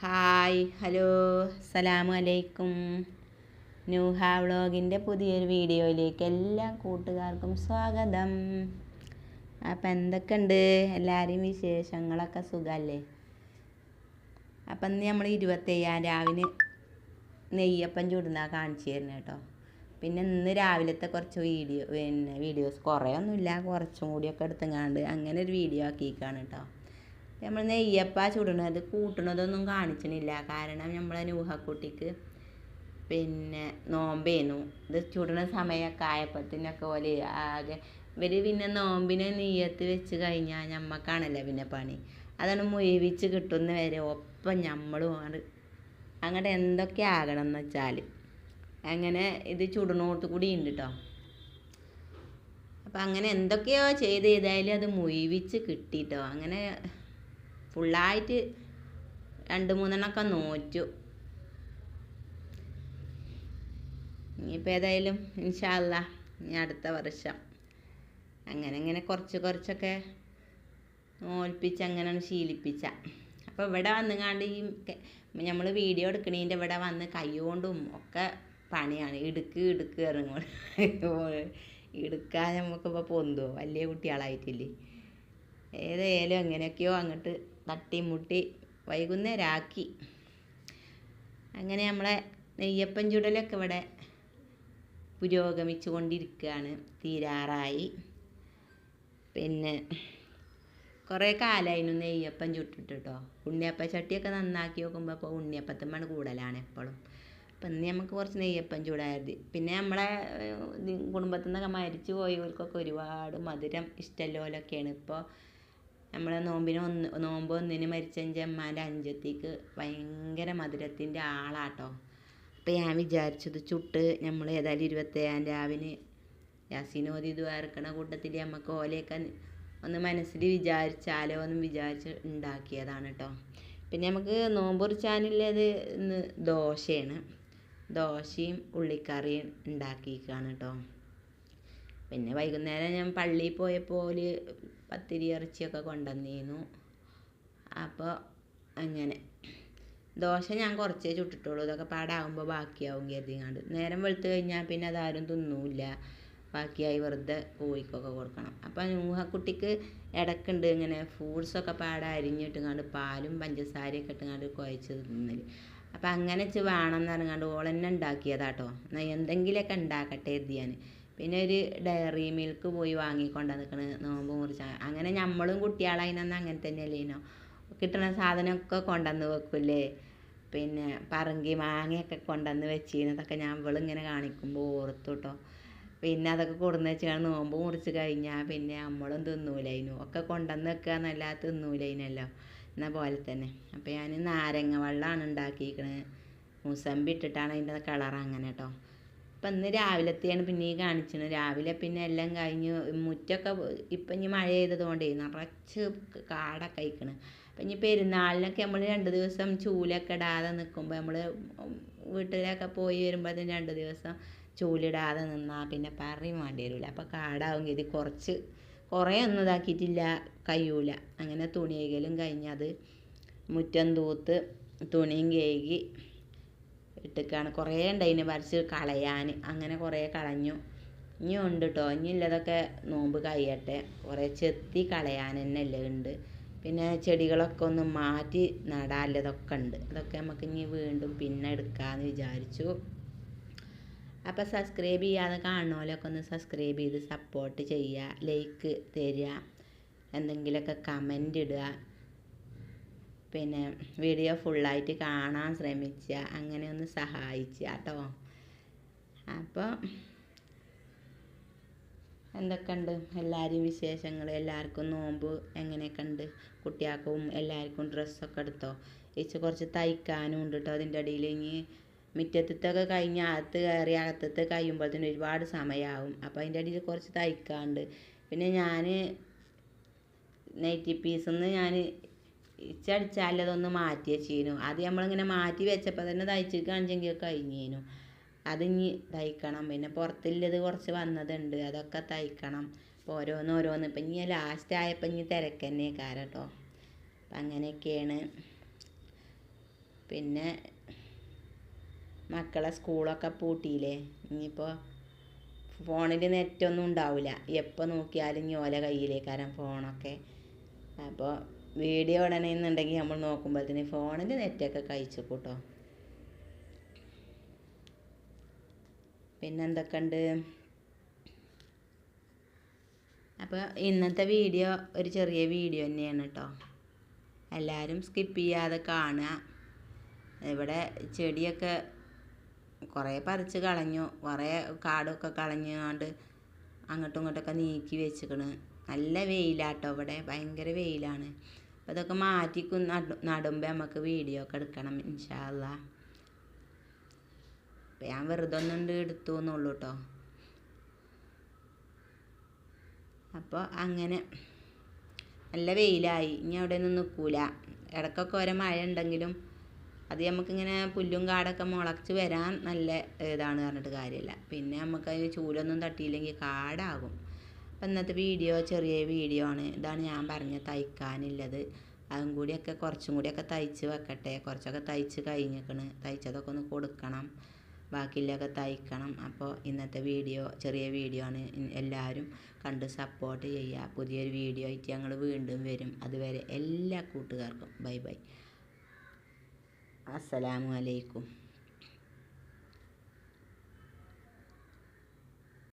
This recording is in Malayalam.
ഹായ് ഹലോ അസ്സലാമു അലൈക്കും. നൂഹ വ്ളോഗിൻ്റെ പുതിയൊരു വീഡിയോയിലേക്ക് എല്ലാ കൂട്ടുകാർക്കും സ്വാഗതം. അപ്പം എന്തൊക്കെയുണ്ട് എല്ലാവരെയും വിശേഷങ്ങളൊക്കെ സുഖമല്ലേ? അപ്പം ഇന്ന് നമ്മൾ 27 രാവിലെ നെയ്യപ്പം ചുടുന്ന കാണിച്ചു തരുന്നത് കേട്ടോ. പിന്നെ ഇന്ന് രാവിലത്തെ കുറച്ച് വീഡിയോസ് കുറേയൊന്നുമില്ല, കുറച്ചും കൂടിയൊക്കെ എടുത്തുങ്ങാണ്ട് അങ്ങനെ ഒരു വീഡിയോ ആക്കിയിരിക്കുകയാണ് കേട്ടോ. നമ്മൾ നെയ്യപ്പ ചുടണത് കൂട്ടണതൊന്നും കാണിച്ചണില്ല, കാരണം നമ്മളെ നൂഹക്കുട്ടിക്ക് പിന്നെ നോമ്പേന്നു. ഇത് ചുടണ സമയമൊക്കെ ആയപ്പത്തിനൊക്കെ പോലെ ആകെ ഇവർ പിന്നെ നോമ്പിനെ നെയ്യത്ത് വെച്ച് കഴിഞ്ഞാൽ ഞമ്മക്കാണല്ലോ പിന്നെ പണി. അതാണ് മുയവിച്ച് കിട്ടുന്ന വരെ ഒപ്പം നമ്മളും അങ്ങോട്ട് എന്തൊക്കെ ആകണം എന്ന് വെച്ചാൽ അങ്ങനെ ഇത് ചുടണോടത്ത് കൂടി ഉണ്ട് കേട്ടോ. അപ്പം അങ്ങനെ എന്തൊക്കെയോ ചെയ്തായാലും അത് മുയവിച്ച് കിട്ടിട്ടോ. അങ്ങനെ ഫുള്ളായിട്ട് 2-3 നോറ്റു. ഇനിയിപ്പോൾ ഏതായാലും ഇൻഷാ അല്ലാഹ് ഇനി അടുത്ത വർഷം അങ്ങനെ കുറച്ചൊക്കെ നോൽപ്പിച്ച് അങ്ങനെ ശീലിപ്പിച്ച. അപ്പോൾ ഇവിടെ വന്നുകാണ്ട് ഈ നമ്മൾ വീഡിയോ എടുക്കണതിൻ്റെ ഇവിടെ വന്ന് കൈകൊണ്ടും ഒക്കെ പണിയാണ്. ഇടുക്ക് ഇറങ്ങുമ്പോൾ ഇടുക്കാൻ നമുക്കിപ്പോൾ പൊന്തുമോ, വലിയ കുട്ടികളായിട്ടില്ലേ. ഏതായാലും എങ്ങനെയൊക്കെയോ അങ്ങോട്ട് തട്ടിമുട്ടി വൈകുന്നേരമാക്കി. അങ്ങനെ നമ്മളെ നെയ്യപ്പൻ ചുടലൊക്കെ ഇവിടെ പുരോഗമിച്ചു കൊണ്ടിരിക്കുകയാണ്, തീരാറായി. പിന്നെ കുറേ കാലമായിരുന്നു നെയ്യപ്പം ചുട്ടിട്ട് കേട്ടോ. ഉണ്ണിയപ്പ ചട്ടിയൊക്കെ നന്നാക്കി നോക്കുമ്പോൾ ഇപ്പോൾ ഉണ്ണിയപ്പത്തമ്മണ് കൂടുതലാണ് എപ്പോഴും. അപ്പം ഇന്ന് നമുക്ക് കുറച്ച് നെയ്യപ്പം ചൂടായത്. പിന്നെ നമ്മളെ കുടുംബത്തിൽ നിന്നൊക്കെ മരിച്ചു പോയവർക്കൊക്കെ ഒരുപാട് മധുരം ഇഷ്ടമല്ലോലൊക്കെയാണ്. ഇപ്പോൾ നമ്മളെ നോമ്പ് ഒന്നിന് മരിച്ച അമ്മാൻ്റെ അനുജത്തിക്ക് ഭയങ്കര മധുരത്തിൻ്റെ ആളാട്ടോ. അപ്പോൾ ഞാൻ വിചാരിച്ചത് ചുട്ട് നമ്മൾ ഏതായാലും 27 രാവിലെ യാസീനോദി ദ്വാരക്കണ കൂട്ടത്തിൽ നമുക്ക് ഓലയൊക്കെ ഒന്ന് മനസ്സിൽ വിചാരിച്ചാലോ എന്നും വിചാരിച്ച് ഉണ്ടാക്കിയതാണ് കേട്ടോ. പിന്നെ നമുക്ക് നോമ്പുറിച്ചാനുള്ളത് ഇന്ന് ദോശയാണ്. ദോശയും ഉള്ളിക്കറിയും ഉണ്ടാക്കിയിരിക്കുകയാണ് കേട്ടോ. പിന്നെ വൈകുന്നേരം ഞാൻ പള്ളിയിൽ പോയപ്പോൾ പത്തിരി ഇറച്ചിയൊക്കെ കൊണ്ടുവന്നിരുന്നു. അപ്പോൾ അങ്ങനെ ദോശ ഞാൻ കുറച്ചേ ചുട്ടിട്ടുള്ളൂ. ഇതൊക്കെ പാടാകുമ്പോൾ ബാക്കിയാവും കരുതിങ്ങാണ്ട്. നേരം വെളുത്ത് കഴിഞ്ഞാൽ പിന്നെ അതാരും തിന്നൂല്ല, ബാക്കിയായി വെറുതെ കോഴിക്കൊക്കെ കൊടുക്കണം. അപ്പം നൂഹക്കുട്ടിക്ക് ഇടയ്ക്കുണ്ട് ഇങ്ങനെ ഫ്രൂട്ട്സൊക്കെ അരിഞ്ഞിട്ടുങ്ങാണ്ട് പാലും പഞ്ചസാരയൊക്കെ ഇട്ടുങ്ങാണ്ട് കുഴച്ച് തിന്നൽ. അപ്പം അങ്ങനെ വേണമെന്ന് പറഞ്ഞാണ്ട് ഓളെന്നെ ഉണ്ടാക്കിയതാട്ടോ. എന്നാൽ എന്തെങ്കിലുമൊക്കെ ഉണ്ടാക്കട്ടെ കരുതി ഞാൻ. പിന്നെ ഒരു ഡയറി മിൽക്ക് പോയി വാങ്ങിക്കൊണ്ട് നിൽക്കണ് നോമ്പ് മുറിച്ച്. അങ്ങനെ നമ്മളും കുട്ടികളതിനൊന്നും അങ്ങനെ തന്നെയല്ലേനോ, കിട്ടുന്ന സാധനമൊക്കെ കൊണ്ടുവന്ന് വെക്കില്ലേ. പിന്നെ പറങ്കി മാങ്ങയൊക്കെ കൊണ്ടുവന്ന് വെച്ചിരുന്നതൊക്കെ ഞാൻ ഇവളിങ്ങനെ കാണിക്കുമ്പോൾ ഓർത്തു കേട്ടോ. പിന്നെ അതൊക്കെ കൊടുന്ന് വെച്ചാൽ നോമ്പ് മുറിച്ച് കഴിഞ്ഞാൽ പിന്നെ നമ്മളും തിന്നൂലതിനും ഒക്കെ കൊണ്ടുവന്ന് വെക്കുക എന്നല്ലാതെ തിന്നൂലതിനല്ലോ എന്ന പോലെ തന്നെ. അപ്പോൾ ഞാൻ നാരങ്ങ വെള്ളമാണ് ഉണ്ടാക്കിയിരിക്കണത്. മുസമ്പി ഇട്ടിട്ടാണ് അതിൻ്റെ കളർ അങ്ങനെ കേട്ടോ. അപ്പം ഇന്ന് രാവിലത്തെയാണ് പിന്നെ ഈ കാണിച്ചത്. രാവിലെ പിന്നെ എല്ലാം കഴിഞ്ഞ് മുറ്റൊക്കെ ഇപ്പം ഇനി മഴ ചെയ്തതുകൊണ്ടേ നിറച്ച് കാടൊക്കെ അയക്കണം. അപ്പം ഇനി പെരുന്നാളിനൊക്കെ നമ്മൾ 2 ദിവസം ചൂലൊക്കെ ഇടാതെ നിൽക്കുമ്പോൾ നമ്മൾ വീട്ടിലൊക്കെ പോയി വരുമ്പോൾ അതിന് 2 ദിവസം ചൂലിടാതെ നിന്നാൽ പിന്നെ പറയും വേണ്ടി വരില്ല. അപ്പോൾ കാടാവും ഇത് കുറേ ഒന്നും ഇതാക്കിയിട്ടില്ല, കഴിയൂല. അങ്ങനെ തുണി കഴുകലും കഴിഞ്ഞ് അത് മുറ്റം തൂത്ത് തുണിയും കഴുകി ഇട്ടൊക്കെയാണ്. കുറേ ഉണ്ടായിന് പറിച്ച് കളയാൻ, അങ്ങനെ കുറേ കളഞ്ഞു. ഇനിയും ഉണ്ട് കേട്ടോ. ഇനിയുള്ളതൊക്കെ നോമ്പ് കഴിയട്ടെ. കുറേ ചെത്തി കളയാൻ തന്നെ എല്ലാം ഉണ്ട്. പിന്നെ ചെടികളൊക്കെ ഒന്ന് മാറ്റി നടാനുള്ളതൊക്കെ ഉണ്ട്. അതൊക്കെ നമുക്ക് ഇനി വീണ്ടും പിന്നെ എടുക്കാമെന്ന് വിചാരിച്ചു. അപ്പോൾ സബ്സ്ക്രൈബ് ചെയ്യാതെ കാണുന്നവരൊക്കെ ഒന്ന് സബ്സ്ക്രൈബ് ചെയ്ത് സപ്പോർട്ട് ചെയ്യുക, ലൈക്ക് തരിക, എന്തെങ്കിലുമൊക്കെ കമൻ്റ് ഇടുക. പിന്നെ വീഡിയോ ഫുള്ളായിട്ട് കാണാൻ ശ്രമിക്കുക, അങ്ങനെ ഒന്ന് സഹായിക്കുക കേട്ടോ. അപ്പോൾ എന്തൊക്കെയുണ്ട് എല്ലാവരെയും വിശേഷങ്ങൾ? എല്ലാവർക്കും നോമ്പ് എങ്ങനെയൊക്കെ ഉണ്ട്? കുട്ടികൾക്കും എല്ലാവർക്കും ഡ്രസ്സൊക്കെ എടുത്തോ? കുറച്ച് തയ്ക്കാനും ഉണ്ട് കേട്ടോ. അതിൻ്റെ ഇടയിൽ ഇനി മുറ്റത്തൊക്കെ കഴിഞ്ഞ് അകത്ത് കയറി അകത്തത്തെ കഴിയുമ്പോഴത്തേന് ഒരുപാട് സമയമാവും. അപ്പോൾ അതിൻ്റെ ഇടയിൽ കുറച്ച് തയ്ക്കാനുണ്ട്. പിന്നെ ഞാൻ നൈറ്റി പീസിൽ ഞാൻ ഇച്ചടിച്ചാലതൊന്ന് മാറ്റി വെച്ചിരുന്നു. അത് നമ്മളിങ്ങനെ മാറ്റി വെച്ചപ്പോൾ തന്നെ തയ്ച്ച് കാണിച്ചെങ്കിൽ കഴിഞ്ഞേനു. അതിനി തയ്ക്കണം. പിന്നെ പുറത്തുള്ളത് കുറച്ച് വന്നതുണ്ട്, അതൊക്കെ തയ്ക്കണം. അപ്പോൾ ഓരോന്ന് ഇപ്പം ഇനി ലാസ്റ്റ് ആയപ്പോൾ ഇനി തിരക്ക് തന്നെ കേട്ടോ. അപ്പം അങ്ങനെയൊക്കെയാണ്. പിന്നെ മക്കളെ സ്കൂളൊക്കെ പൂട്ടിയില്ലേ, ഇനിയിപ്പോൾ ഫോണിൽ നെറ്റൊന്നും ഉണ്ടാവില്ല. എപ്പോൾ നോക്കിയാലും ഇനി ഓല കയ്യിലേക്കാരം ഫോണൊക്കെ. അപ്പോൾ വീഡിയോ ഇടണമെന്നുണ്ടെങ്കിൽ നമ്മൾ നോക്കുമ്പോഴത്തേന് ഫോണിൽ നെറ്റൊക്കെ കഴിച്ചു കൂട്ടോ. പിന്നെന്തൊക്കെയുണ്ട്? അപ്പോൾ ഇന്നത്തെ വീഡിയോ ഒരു ചെറിയ വീഡിയോ തന്നെയാണ് കേട്ടോ. എല്ലാവരും സ്കിപ്പ് ചെയ്യാതെ കാണുക. ഇവിടെ ചെടിയൊക്കെ കുറേ പറിച്ച് കളഞ്ഞു, കുറേ കാടൊക്കെ കളഞ്ഞുകൊണ്ട് അങ്ങോട്ടും ഇങ്ങോട്ടൊക്കെ നീക്കി വെച്ചിക്കണ്. നല്ല വെയിലാട്ടോ ഇവിടെ, ഭയങ്കര വെയിലാണ്. അപ്പോൾ ഇതൊക്കെ മാറ്റി നടുമ്പോൾ നമുക്ക് വീഡിയോ ഒക്കെ എടുക്കണം ഇൻഷാ അല്ലാ. അപ്പോൾ ഞാൻ വെറുതെ ഒന്നുണ്ട് എടുത്തു എന്നുള്ളൂ കേട്ടോ. അപ്പോൾ അങ്ങനെ നല്ല വെയിലായി. ഇനി അവിടെ ഒന്നും നിൽക്കൂല. ഇടയ്ക്കൊക്കെ ഓരോ മഴ ഉണ്ടെങ്കിലും അത് നമുക്കിങ്ങനെ പുല്ലും കാടൊക്കെ മുളച്ച് വരാൻ നല്ല ഇതാണ് പറഞ്ഞിട്ട് കാര്യമില്ല. പിന്നെ നമുക്ക് അതിന് ചൂലൊന്നും തട്ടിയില്ലെങ്കിൽ കാടാകും. അപ്പം ഇന്നത്തെ വീഡിയോ ചെറിയ വീഡിയോ ആണ്. ഇതാണ് ഞാൻ പറഞ്ഞ തയ്ക്കാനുള്ളത്. അതും കൂടിയൊക്കെ കുറച്ചും കൂടിയൊക്കെ തയ്ച്ച് വെക്കട്ടെ. കുറച്ചൊക്കെ തയ്ച്ച് കഴിഞ്ഞിരിക്കണ്. തയ്ച്ചതൊക്കെ ഒന്ന് കൊടുക്കണം, ബാക്കിയുള്ളതൊക്കെ തയ്ക്കണം. അപ്പോൾ ഇന്നത്തെ വീഡിയോ ചെറിയ വീഡിയോ ആണ്. എല്ലാവരും കണ്ട് സപ്പോർട്ട് ചെയ്യുക. പുതിയൊരു വീഡിയോ ആയിട്ട് ഞങ്ങൾ വീണ്ടും വരും. അതുവരെ എല്ലാ കൂട്ടുകാർക്കും ബൈ ബൈ. അസ്സലാമു അലൈക്കും.